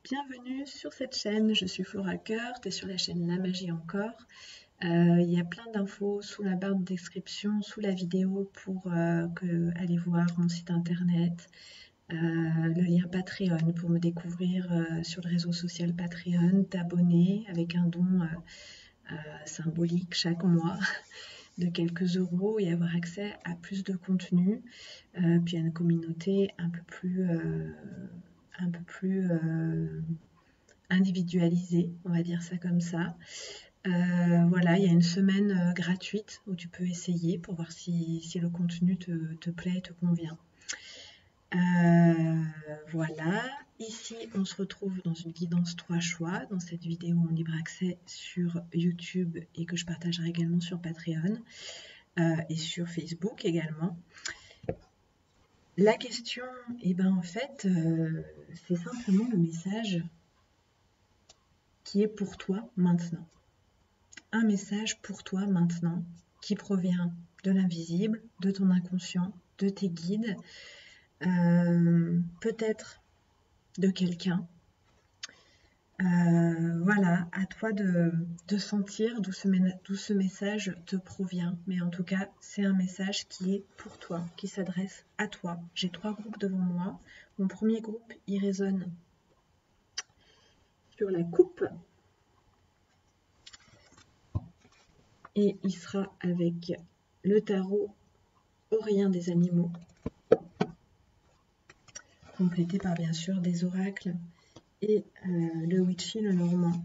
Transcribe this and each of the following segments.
Bienvenue sur cette chaîne, je suis Flora Cœur, tu es sur la chaîne La Magie Encore. Il y a plein d'infos sous la barre de description, sous la vidéo pour aller voir mon site internet, le lien Patreon pour me découvrir sur le réseau social Patreon, t'abonner avec un don symbolique chaque mois de quelques euros et avoir accès à plus de contenu, puis à une communauté un peu plus individualisée, on va dire ça comme ça. Voilà, il y a une semaine gratuite où tu peux essayer pour voir si le contenu te plaît, te convient. Voilà, ici on se retrouve dans une guidance 3 choix, dans cette vidéo en libre accès sur YouTube et que je partagerai également sur Patreon et sur Facebook également. La question, en fait, c'est simplement le message qui est pour toi maintenant. Un message pour toi maintenant qui provient de l'invisible, de ton inconscient, de tes guides, peut-être de quelqu'un. Voilà, à toi de sentir d'où ce message te provient. Mais en tout cas, c'est un message qui est pour toi, qui s'adresse à toi. J'ai 3 groupes devant moi. Mon premier groupe, il résonne sur la coupe. Et il sera avec le tarot aurien des animaux, complété par bien sûr des oracles, et le witchy, le normand.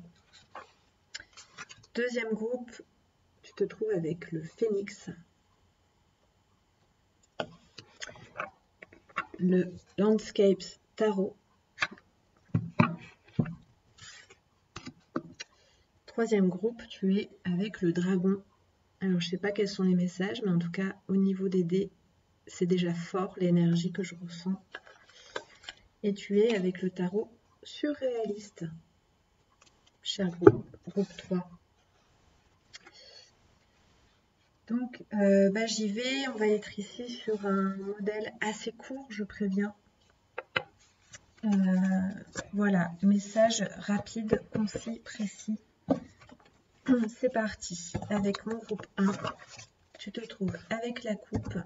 Deuxième groupe, tu te trouves avec le phénix, le landscapes tarot. Troisième groupe, tu es avec le dragon. Alors je ne sais pas quels sont les messages, mais en tout cas au niveau des dés, c'est déjà fort l'énergie que je ressens. Et tu es avec le tarot surréaliste. Cher groupe 3. Donc, j'y vais. On va être ici sur un modèle assez court, je préviens. Voilà, message rapide, concis, précis. C'est parti. Avec mon groupe 1, tu te trouves avec la coupe.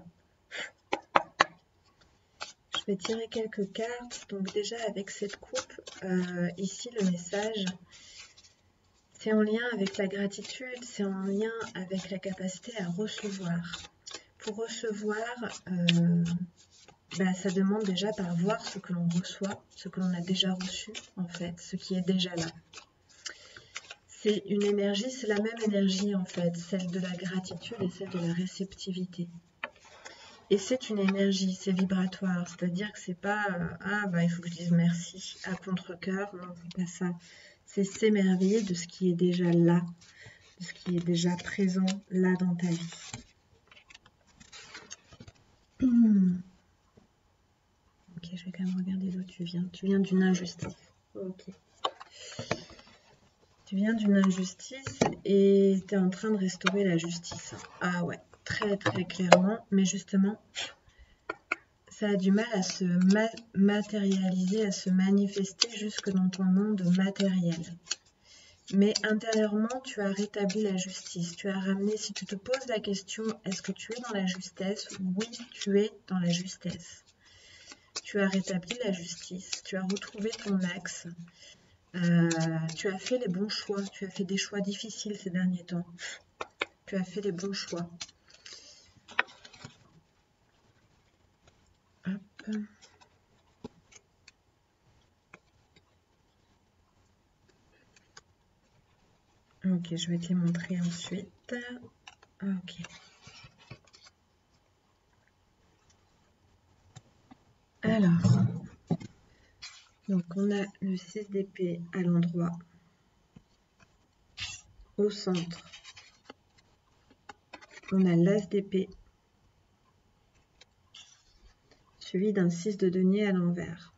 Je vais tirer quelques cartes. Donc déjà, avec cette coupe, ici, le message... c'est en lien avec la gratitude, c'est en lien avec la capacité à recevoir. Pour recevoir, ça demande déjà par voir ce que l'on reçoit, ce que l'on a déjà reçu en fait, ce qui est déjà là. C'est une énergie, c'est la même énergie en fait, celle de la gratitude et celle de la réceptivité. Et c'est une énergie, c'est vibratoire, c'est-à-dire que c'est pas il faut que je dise merci à contre-cœur, non, c'est pas ça. C'est s'émerveiller de ce qui est déjà là, de ce qui est déjà présent là dans ta vie. Ok, je vais quand même regarder d'où tu viens. Tu viens d'une injustice. Ok. Tu viens d'une injustice et tu es en train de restaurer la justice. Ah ouais, très très clairement. Mais justement, ça a du mal à se matérialiser, à se manifester jusque dans ton monde matériel. Mais intérieurement, tu as rétabli la justice. Tu as ramené, si tu te poses la question, est-ce que tu es dans la justesse? Oui, tu es dans la justesse. Tu as rétabli la justice. Tu as retrouvé ton axe. Tu as fait les bons choix. Tu as fait des choix difficiles ces derniers temps. Tu as fait les bons choix. Hop. Ok, je vais te les montrer ensuite. Ok. Alors, donc on a le 6 d'épée à l'endroit, au centre. On a l'as d'épée, suivi d'un 6 de denier à l'envers.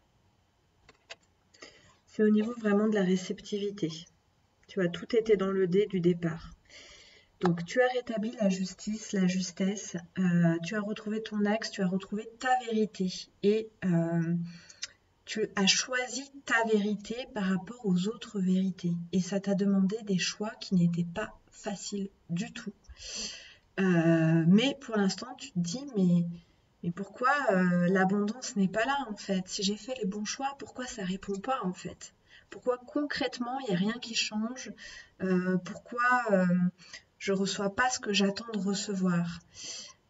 C'est au niveau vraiment de la réceptivité. Tu vois, tout était dans le dé du départ. Donc, tu as rétabli la justice, la justesse, tu as retrouvé ton axe, tu as retrouvé ta vérité. Et Tu as choisi ta vérité par rapport aux autres vérités. Et ça t'a demandé des choix qui n'étaient pas faciles du tout. Mais pour l'instant, tu te dis, mais pourquoi l'abondance n'est pas là en fait? Si j'ai fait les bons choix, pourquoi ça répond pas en fait? Pourquoi concrètement, il n'y a rien qui change? Pourquoi je reçois pas ce que j'attends de recevoir?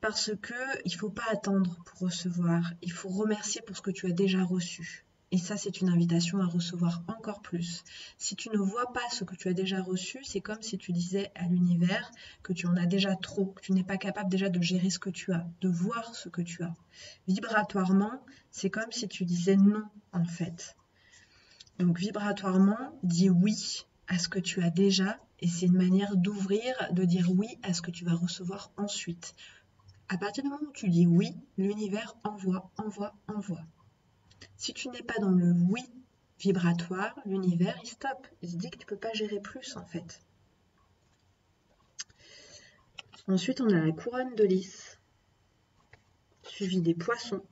Parce que il faut pas attendre pour recevoir. Il faut remercier pour ce que tu as déjà reçu. Et ça, c'est une invitation à recevoir encore plus. Si tu ne vois pas ce que tu as déjà reçu, c'est comme si tu disais à l'univers que tu en as déjà trop, que tu n'es pas capable déjà de gérer ce que tu as, de voir ce que tu as. Vibratoirement, c'est comme si tu disais non, en fait. Donc, vibratoirement, dis oui à ce que tu as déjà, et c'est une manière d'ouvrir, de dire oui à ce que tu vas recevoir ensuite. À partir du moment où tu dis oui, l'univers envoie, envoie, envoie. Si tu n'es pas dans le oui vibratoire, l'univers, il stoppe. Il se dit que tu ne peux pas gérer plus, en fait. Ensuite, on a la couronne de lys, suivi des poissons,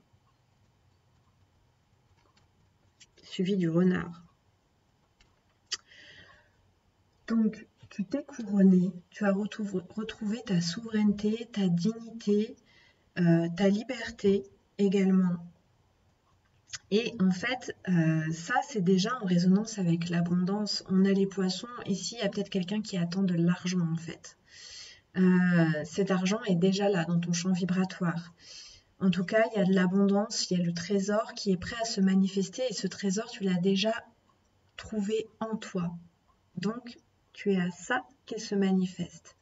suivi du renard. Donc, tu t'es couronné, tu as retrouvé ta souveraineté, ta dignité, ta liberté également. Et en fait, ça, c'est déjà en résonance avec l'abondance. On a les poissons. Ici, il y a peut-être quelqu'un qui attend de l'argent, en fait. Cet argent est déjà là, dans ton champ vibratoire. En tout cas, il y a de l'abondance, il y a le trésor qui est prêt à se manifester. Et ce trésor, tu l'as déjà trouvé en toi. Donc, tu es à ça qu'il se manifeste.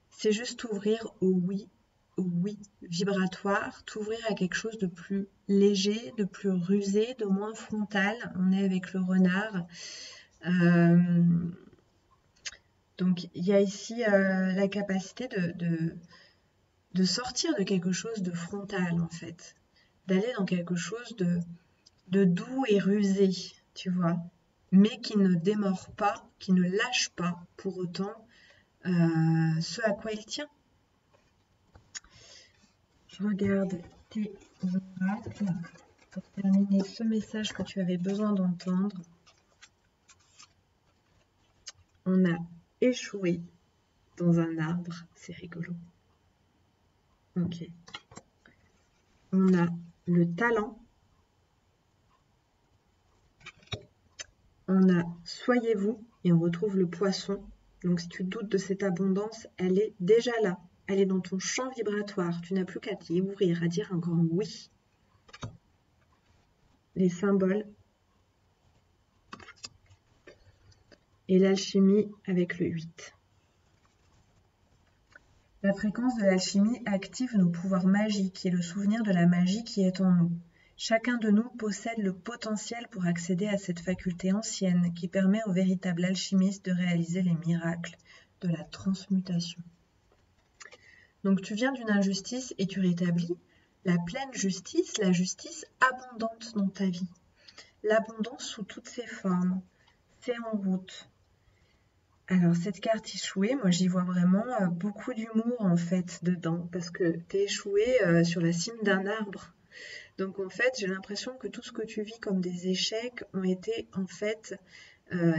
C'est juste t'ouvrir au oui vibratoire, t'ouvrir à quelque chose de plus léger, de plus rusé, de moins frontal. On est avec le renard. Donc il y a ici la capacité de sortir de quelque chose de frontal en fait, d'aller dans quelque chose de doux et rusé, tu vois, mais qui ne démord pas, qui ne lâche pas pour autant ce à quoi il tient. Je regarde tes oracles pour terminer ce message que tu avais besoin d'entendre. On a échoué dans un arbre, c'est rigolo. Ok. On a le talent. On a soyez-vous et on retrouve le poisson. Donc si tu doutes de cette abondance, elle est déjà là. Elle est dans ton champ vibratoire. Tu n'as plus qu'à t'y ouvrir, à dire un grand oui. Les symboles. Et l'alchimie avec le 8. La fréquence de l'alchimie active nos pouvoirs magiques et le souvenir de la magie qui est en nous. Chacun de nous possède le potentiel pour accéder à cette faculté ancienne qui permet aux véritables alchimistes de réaliser les miracles de la transmutation. Donc tu viens d'une injustice et tu rétablis la pleine justice, la justice abondante dans ta vie. L'abondance sous toutes ses formes. C'est en route. Alors cette carte échouée, moi j'y vois vraiment beaucoup d'humour en fait dedans parce que t'es échoué sur la cime d'un arbre. Donc en fait j'ai l'impression que tout ce que tu vis comme des échecs ont été en fait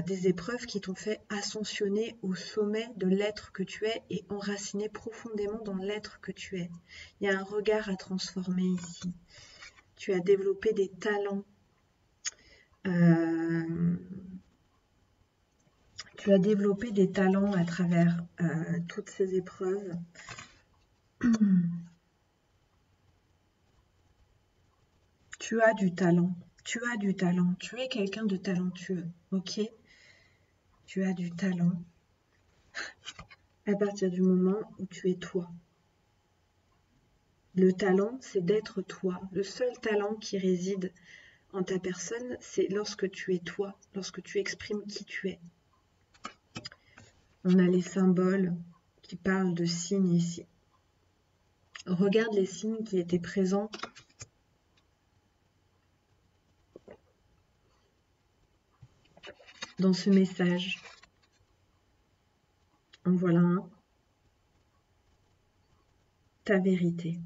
des épreuves qui t'ont fait ascensionner au sommet de l'être que tu es et enraciner profondément dans l'être que tu es. Il y a un regard à transformer ici. Tu as développé des talents. Tu as développé des talents à travers toutes ces épreuves. Tu as du talent. Tu as du talent. Tu es quelqu'un de talentueux. Ok? Tu as du talent à partir du moment où tu es toi. Le talent, c'est d'être toi. Le seul talent qui réside en ta personne, c'est lorsque tu es toi, lorsque tu exprimes qui tu es. On a les symboles qui parlent de signes ici. Regarde les signes qui étaient présents dans ce message. En voilà un. Ta vérité.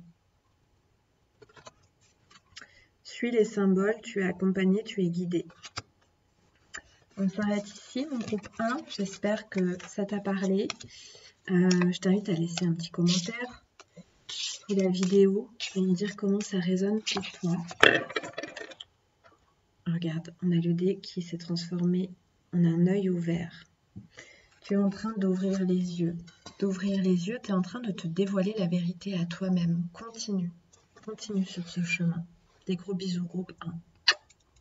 suis les symboles, tu es accompagné, tu es guidé. On s'arrête ici, mon groupe 1. J'espère que ça t'a parlé. Je t'invite à laisser un petit commentaire sous la vidéo et me dire comment ça résonne pour toi. Regarde, on a le dé qui s'est transformé en un œil ouvert. Tu es en train d'ouvrir les yeux. D'ouvrir les yeux, tu es en train de te dévoiler la vérité à toi-même. Continue. Continue sur ce chemin. Des gros bisous, groupe 1.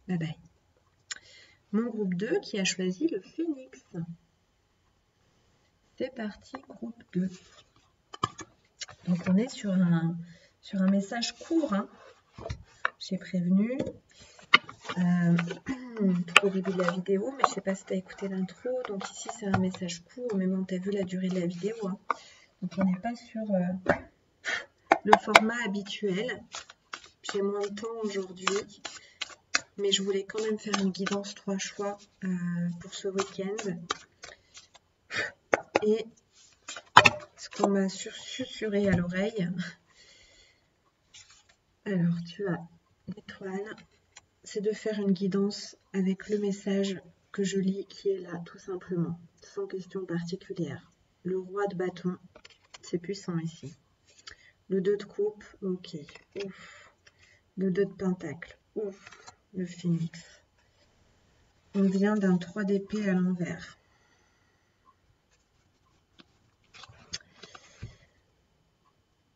Bye bye. Mon groupe 2 qui a choisi le phénix. C'est parti, groupe 2. Donc on est sur un message court. Hein. J'ai prévenu tout au début de la vidéo, mais je ne sais pas si tu as écouté l'intro. Donc ici c'est un message court, mais bon, tu as vu la durée de la vidéo. Hein. Donc on n'est pas sur le format habituel. J'ai moins de temps aujourd'hui, mais je voulais quand même faire une guidance 3 choix pour ce week-end. Et ce qu'on m'a susurré à l'oreille, alors tu as l'étoile, c'est de faire une guidance avec le message que je lis qui est là, tout simplement, sans question particulière. Le roi de bâton, c'est puissant ici. Le 2 de coupe, ok, ouf. Le 2 de pentacle, ouf. Le phénix. On vient d'un 3 d'épée à l'envers.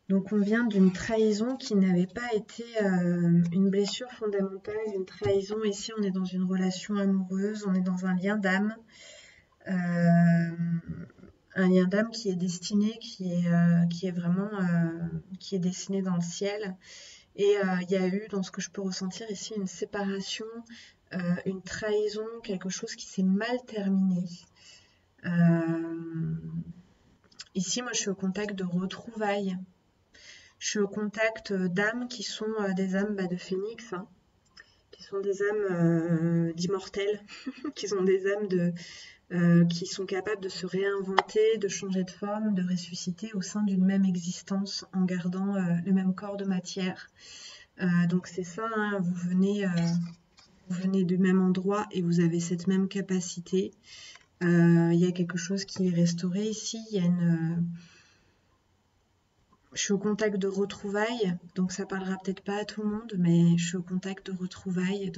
Donc on vient d'une trahison qui n'avait pas été une blessure fondamentale, une trahison. Ici on est dans une relation amoureuse, on est dans un lien d'âme. Un lien d'âme qui est destiné, qui est vraiment qui est dessiné dans le ciel. Et il y a eu, dans ce que je peux ressentir ici, une séparation, une trahison, quelque chose qui s'est mal terminé. Ici, moi, je suis au contact de retrouvailles. Je suis au contact d'âmes qui sont des âmes de phénix, hein, qui sont des âmes d'immortels, qui sont des âmes qui sont capables de se réinventer, de changer de forme, de ressusciter au sein d'une même existence en gardant le même corps de matière. Donc c'est ça, hein, vous venez du même endroit et vous avez cette même capacité. Il y a quelque chose qui est restauré ici. Il y a je suis au contact de retrouvailles, donc ça parlera peut-être pas à tout le monde, mais je suis au contact de retrouvailles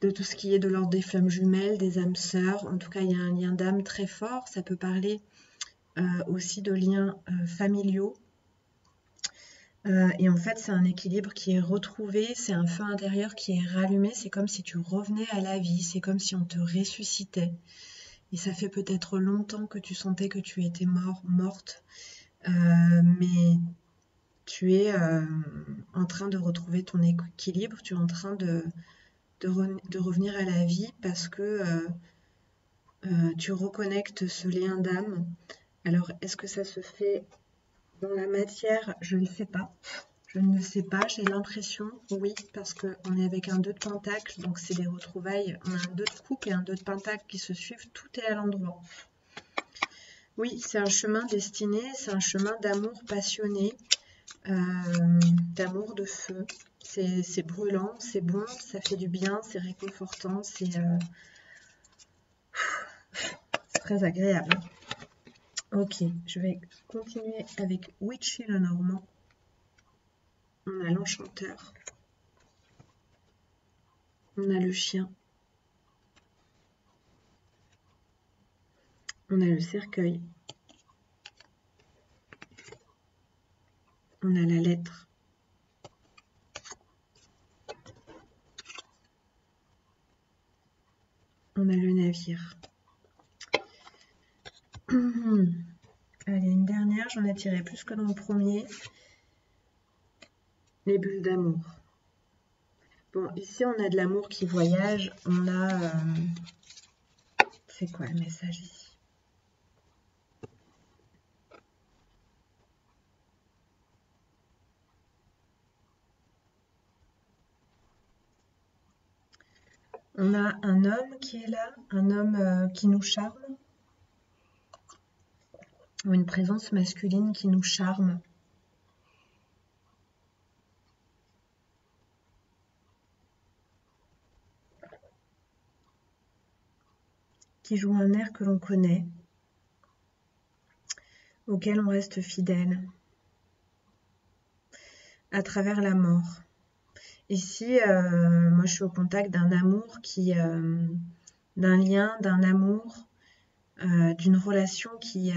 de tout ce qui est de l'ordre des flammes jumelles, des âmes sœurs. En tout cas, il y a un lien d'âme très fort. Ça peut parler aussi de liens familiaux. Et en fait, c'est un équilibre qui est retrouvé, c'est un feu intérieur qui est rallumé. C'est comme si tu revenais à la vie, c'est comme si on te ressuscitait. Et ça fait peut-être longtemps que tu sentais que tu étais morte, mais tu es en train de retrouver ton équilibre, tu es en train de revenir à la vie parce que tu reconnectes ce lien d'âme. Alors, est-ce que ça se fait dans la matière? Je ne sais pas. Je ne sais pas, j'ai l'impression, oui, parce qu'on est avec un 2 de pentacle, donc c'est des retrouvailles. On a un 2 de coupe et un 2 de pentacle qui se suivent, tout est à l'endroit. Oui, c'est un chemin destiné, c'est un chemin d'amour passionné, d'amour de feu. C'est brûlant, c'est bon, ça fait du bien, c'est réconfortant, c'est très agréable. Ok, je vais continuer avec Witchy le Normand. On a l'enchanteur. On a le chien. On a le cercueil. On a la lettre. On a le navire. Allez, une dernière, j'en ai tiré plus que dans le premier. Les bulles d'amour. Bon, ici, on a de l'amour qui voyage. On a... c'est quoi le message ici? On a un homme qui est là, un homme qui nous charme. Ou une présence masculine qui nous charme. qui joue un air que l'on connaît, auquel on reste fidèle, à travers la mort. Ici, moi je suis au contact d'un amour d'un lien, d'un amour, d'une relation qui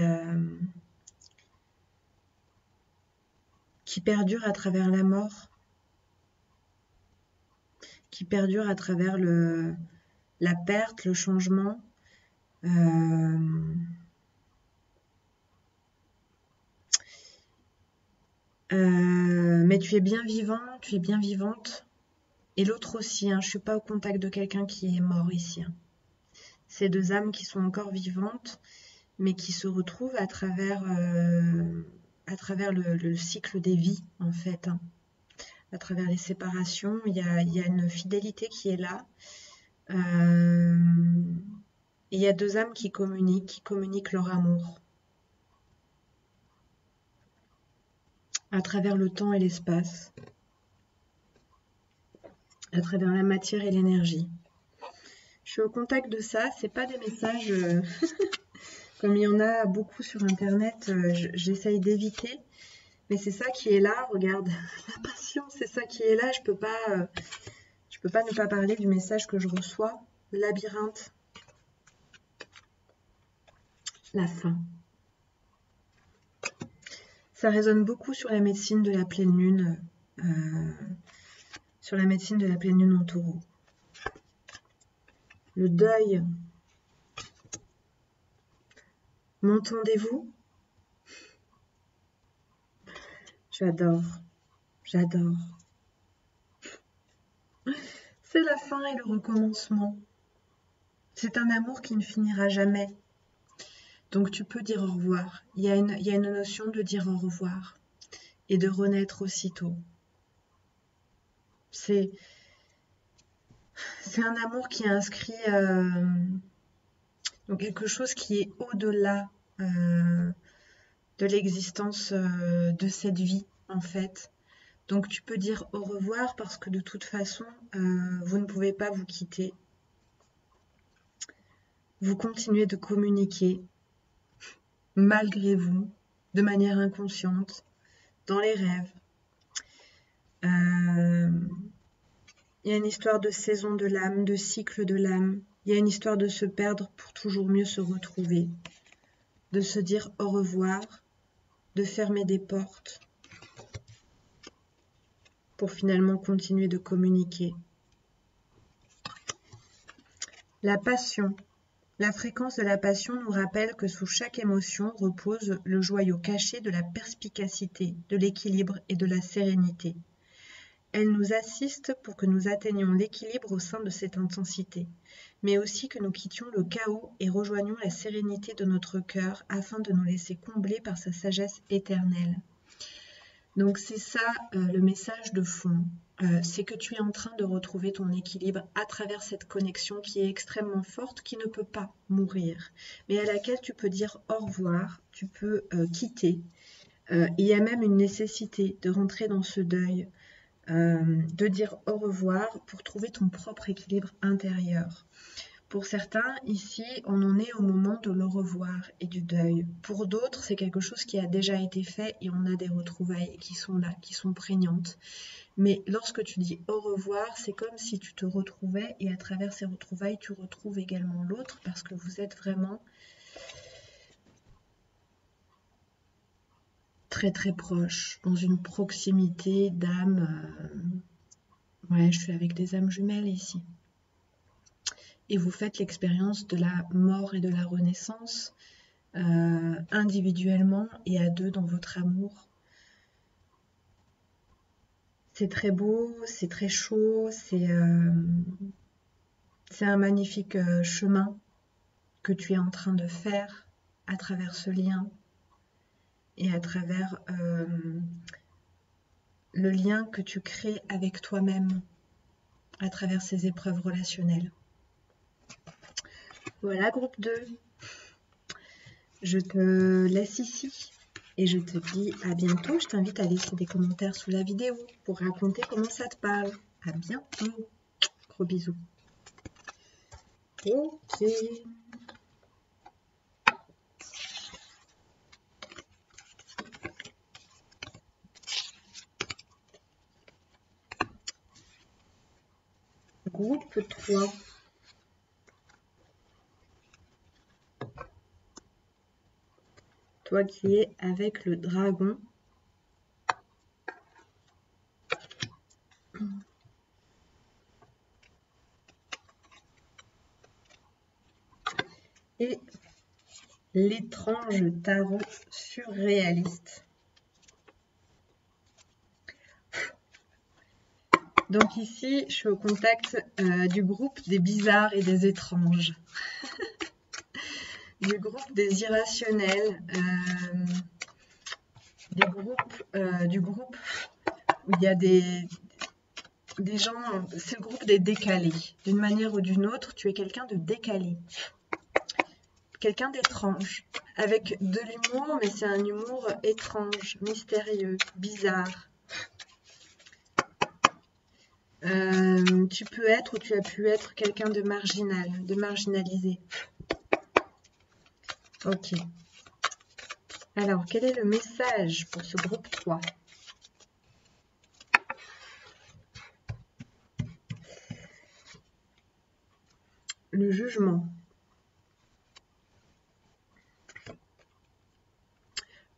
perdure à travers la mort, qui perdure à travers la perte, le changement. Mais tu es bien vivant, tu es bien vivante. Et l'autre aussi, hein, je ne suis pas au contact de quelqu'un qui est mort ici. Hein. C'est deux âmes qui sont encore vivantes, mais qui se retrouvent à travers le cycle des vies, en fait. Hein. À travers les séparations, il y a une fidélité qui est là. Il y a deux âmes qui communiquent leur amour. À travers le temps et l'espace. À travers la matière et l'énergie. Je suis au contact de ça, c'est pas des messages comme il y en a beaucoup sur internet, j'essaye d'éviter, mais c'est ça qui est là, regarde, la passion, c'est ça qui est là, je peux pas ne pas parler du message que je reçois, labyrinthe, la fin. Ça résonne beaucoup sur la médecine de la pleine lune, en taureau. Le deuil. M'entendez-vous? J'adore. J'adore. C'est la fin et le recommencement. C'est un amour qui ne finira jamais. Donc tu peux dire au revoir. Il y a une notion de dire au revoir et de renaître aussitôt. C'est un amour qui est inscrit dans quelque chose qui est au-delà de l'existence de cette vie, en fait. Donc tu peux dire au revoir parce que de toute façon, vous ne pouvez pas vous quitter. Vous continuez de communiquer, malgré vous, de manière inconsciente, dans les rêves. Il y a une histoire de saison de l'âme, de cycle de l'âme. Il y a une histoire de se perdre pour toujours mieux se retrouver. De se dire au revoir, de fermer des portes pour finalement continuer de communiquer. La passion. La fréquence de la passion nous rappelle que sous chaque émotion repose le joyau caché de la perspicacité, de l'équilibre et de la sérénité. Elle nous assiste pour que nous atteignions l'équilibre au sein de cette intensité, mais aussi que nous quittions le chaos et rejoignions la sérénité de notre cœur afin de nous laisser combler par sa sagesse éternelle. Donc c'est ça le message de fond, c'est que tu es en train de retrouver ton équilibre à travers cette connexion qui est extrêmement forte, qui ne peut pas mourir, mais à laquelle tu peux dire au revoir, tu peux quitter. Il y a même une nécessité de rentrer dans ce deuil, de dire au revoir pour trouver ton propre équilibre intérieur. Pour certains, ici, on en est au moment de le revoir et du deuil. Pour d'autres, c'est quelque chose qui a déjà été fait et on a des retrouvailles qui sont là, qui sont prégnantes. Mais lorsque tu dis au revoir, c'est comme si tu te retrouvais et à travers ces retrouvailles, tu retrouves également l'autre parce que vous êtes vraiment très très proches, dans une proximité d'âme. Ouais, je suis avec des âmes jumelles ici. Et vous faites l'expérience de la mort et de la renaissance individuellement et à deux dans votre amour. C'est très beau, c'est très chaud, c'est un magnifique chemin que tu es en train de faire à travers ce lien et à travers le lien que tu crées avec toi-même à travers ces épreuves relationnelles. Voilà, groupe 2. Je te laisse ici et je te dis à bientôt. Je t'invite à laisser des commentaires sous la vidéo pour raconter comment ça te parle. À bientôt. Gros bisous. Ok. Groupe 3. Toi qui es avec le dragon. Et l'étrange tarot surréaliste. Donc ici, je suis au contact du groupe des bizarres et des étranges. Du groupe des irrationnels. Du groupe où il y a des gens, c'est le groupe des décalés. D'une manière ou d'une autre, tu es quelqu'un de décalé. Quelqu'un d'étrange. Avec de l'humour, mais c'est un humour étrange, mystérieux, bizarre. Tu peux être ou tu as pu être quelqu'un de marginal, de marginalisé. Ok. Alors, quel est le message pour ce groupe 3? Le jugement.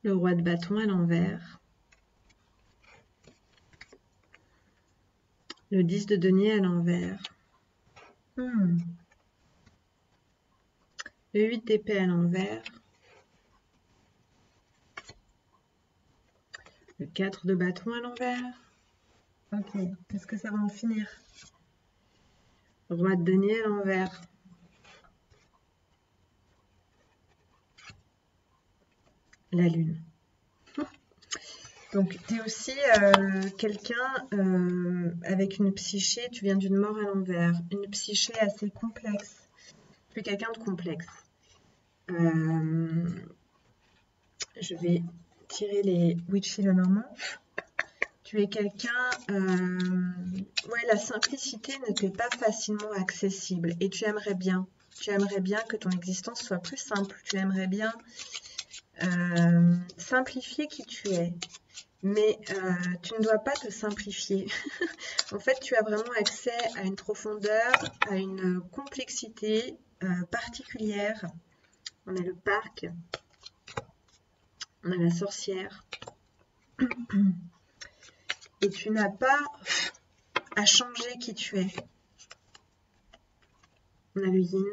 Le roi de bâton à l'envers. Le 10 de denier à l'envers. Le 8 d'épée à l'envers. Le 4 de bâton à l'envers. Ok, qu'est-ce que ça va en finir? Roi de denier à l'envers. La lune. Donc, tu es aussi quelqu'un avec une psyché, tu viens d'une mort à l'envers, une psyché assez complexe. Tu es quelqu'un de complexe. Je vais tirer les Witchy le Normand. Tu es quelqu'un... ouais, la simplicité ne t'est pas facilement accessible et tu aimerais bien. Tu aimerais bien que ton existence soit plus simple. Tu aimerais bien simplifier qui tu es. Mais tu ne dois pas te simplifier. En fait, tu as vraiment accès à une profondeur, à une complexité particulière. On a le parc, on a la sorcière. Et tu n'as pas à changer qui tu es. On a le yin.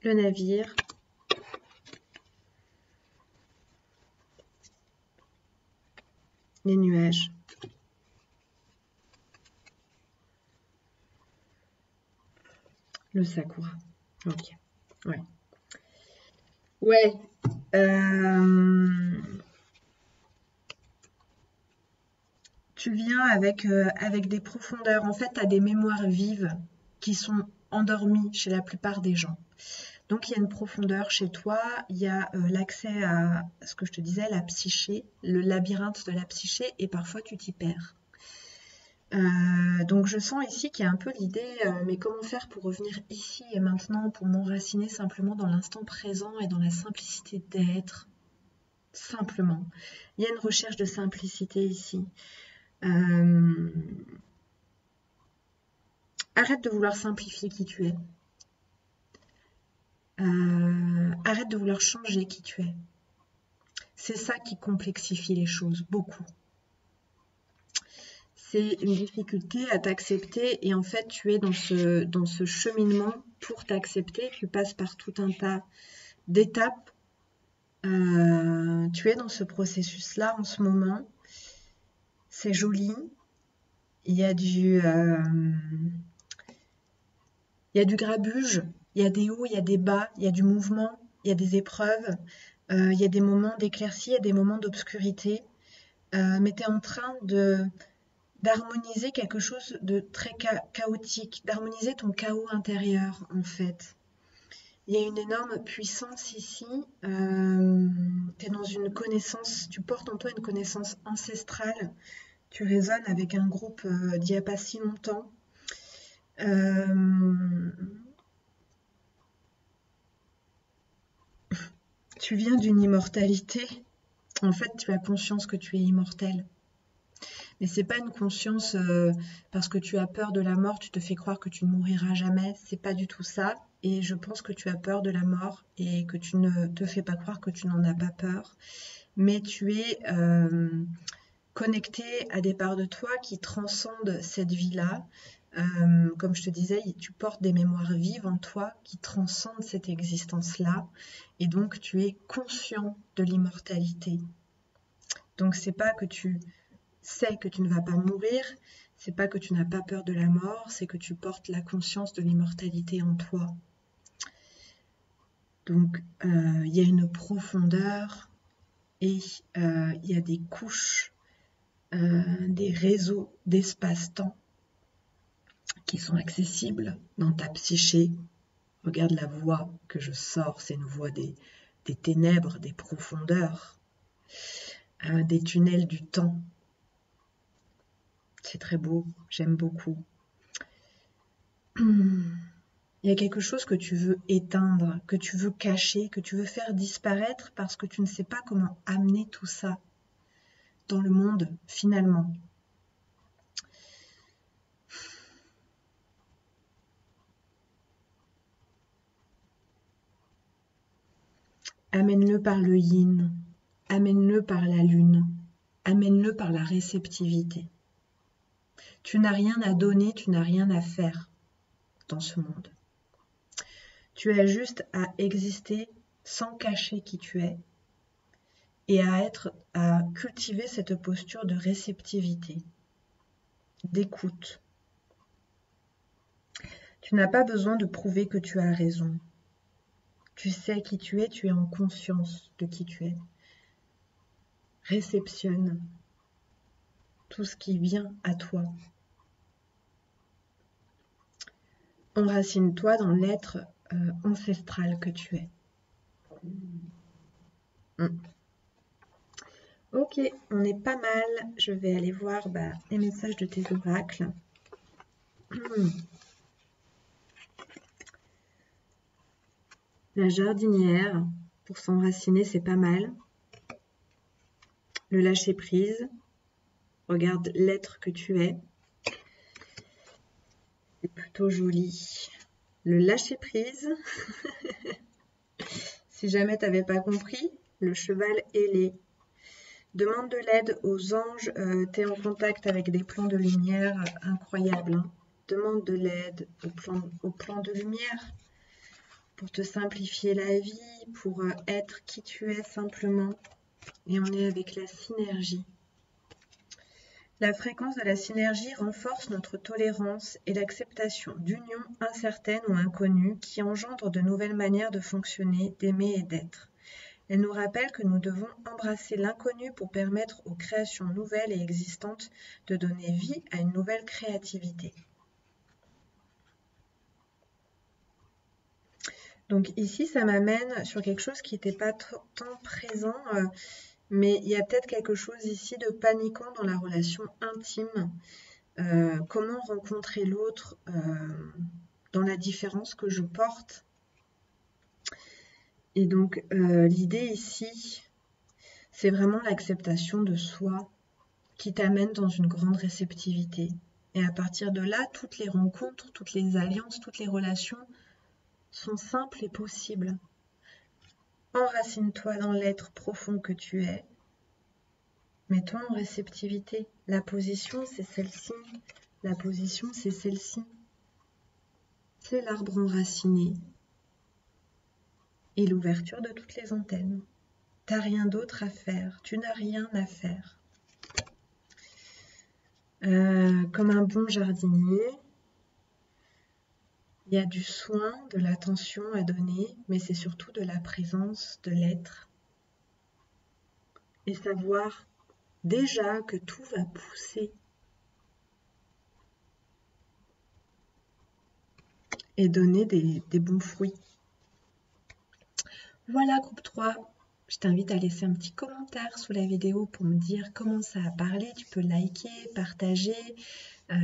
Le navire. Les nuages. Le sakura. Ok. Ouais. Ouais. Tu viens avec des profondeurs. En fait, tu as des mémoires vives qui sont endormies chez la plupart des gens. Donc, il y a une profondeur chez toi. Il y a l'accès à ce que je te disais, la psyché, le labyrinthe de la psyché, et parfois tu t'y perds. Donc je sens ici qu'il y a un peu l'idée, mais comment faire pour revenir ici et maintenant, pour m'enraciner simplement dans l'instant présent et dans la simplicité d'être, simplement. Il y a une recherche de simplicité ici. Arrête de vouloir simplifier qui tu es. Arrête de vouloir changer qui tu es. C'est ça qui complexifie les choses, beaucoup. C'est une difficulté à t'accepter et en fait tu es dans ce cheminement pour t'accepter. Tu passes par tout un tas d'étapes. Tu es dans ce processus-là en ce moment. C'est joli. Il y a du grabuge. Il y a des hauts, il y a des bas. Il y a du mouvement. Il y a des épreuves. Il y a des moments d'éclaircie, il y a des moments d'obscurité. Mais tu es en train d'harmoniser quelque chose de très chaotique, d'harmoniser ton chaos intérieur en fait. Il y a une énorme puissance ici, tu es dans une connaissance, tu portes en toi une connaissance ancestrale, tu résonnes avec un groupe d'il n'y a pas si longtemps. Tu viens d'une immortalité, en fait tu as conscience que tu es immortel. Mais c'est pas une conscience parce que tu as peur de la mort, tu te fais croire que tu ne mouriras jamais. C'est pas du tout ça. Et je pense que tu as peur de la mort et que tu ne te fais pas croire que tu n'en as pas peur. Mais tu es connecté à des parts de toi qui transcendent cette vie-là. Comme je te disais, tu portes des mémoires vives en toi qui transcendent cette existence-là. Et donc, tu es conscient de l'immortalité. Donc, c'est pas que tu sais que tu ne vas pas mourir, c'est pas que tu n'as pas peur de la mort, c'est que tu portes la conscience de l'immortalité en toi. Donc, il y a une profondeur et il y a des couches, des réseaux d'espace-temps qui sont accessibles dans ta psyché. Regarde la voix que je sors, c'est une voix des ténèbres, des profondeurs, des tunnels du temps. C'est très beau, j'aime beaucoup. Il y a quelque chose que tu veux éteindre, que tu veux cacher, que tu veux faire disparaître parce que tu ne sais pas comment amener tout ça dans le monde finalement. Amène-le par le yin, amène-le par la lune, amène-le par la réceptivité. Tu n'as rien à donner, tu n'as rien à faire dans ce monde. Tu as juste à exister sans cacher qui tu es et à cultiver cette posture de réceptivité, d'écoute. Tu n'as pas besoin de prouver que tu as raison. Tu sais qui tu es en conscience de qui tu es. Réceptionne tout ce qui vient à toi. Enracine-toi dans l'être ancestral que tu es. Ok, on est pas mal. Je vais aller voir les messages de tes oracles. La jardinière, pour s'enraciner, c'est pas mal. Le lâcher-prise. Regarde l'être que tu es. C'est plutôt joli. Le lâcher-prise. Si jamais tu n'avais pas compris, le cheval ailé. Demande de l'aide aux anges. Tu es en contact avec des plans de lumière incroyables. Hein. Demande de l'aide aux plans de lumière pour te simplifier la vie, pour être qui tu es simplement. Et on est avec la synergie. La fréquence de la synergie renforce notre tolérance et l'acceptation d'unions incertaines ou inconnues qui engendrent de nouvelles manières de fonctionner, d'aimer et d'être. Elle nous rappelle que nous devons embrasser l'inconnu pour permettre aux créations nouvelles et existantes de donner vie à une nouvelle créativité. Donc ici, ça m'amène sur quelque chose qui n'était pas tant présent, mais il y a peut-être quelque chose ici de paniquant dans la relation intime. Comment rencontrer l'autre dans la différence que je porte. Et donc, l'idée ici, c'est vraiment l'acceptation de soi qui t'amène dans une grande réceptivité. Et à partir de là, toutes les rencontres, toutes les alliances, toutes les relations sont simples et possibles. Enracine-toi dans l'être profond que tu es. Mets-toi en réceptivité. La position, c'est celle-ci. La position, c'est celle-ci. C'est l'arbre enraciné et l'ouverture de toutes les antennes. Tu n'as rien d'autre à faire. Tu n'as rien à faire. Comme un bon jardinier, il y a du soin, de l'attention à donner, mais c'est surtout de la présence, de l'être. Et savoir déjà que tout va pousser. Et donner des bons fruits. Voilà, groupe 3. Je t'invite à laisser un petit commentaire sous la vidéo pour me dire comment ça a parlé. Tu peux liker, partager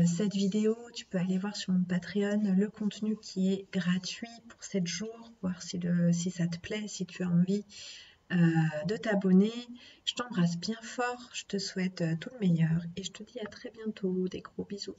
cette vidéo. Tu peux aller voir sur mon Patreon le contenu qui est gratuit pour 7 jours, voir si ça te plaît, si tu as envie de t'abonner. Je t'embrasse bien fort, je te souhaite tout le meilleur et je te dis à très bientôt. Des gros bisous.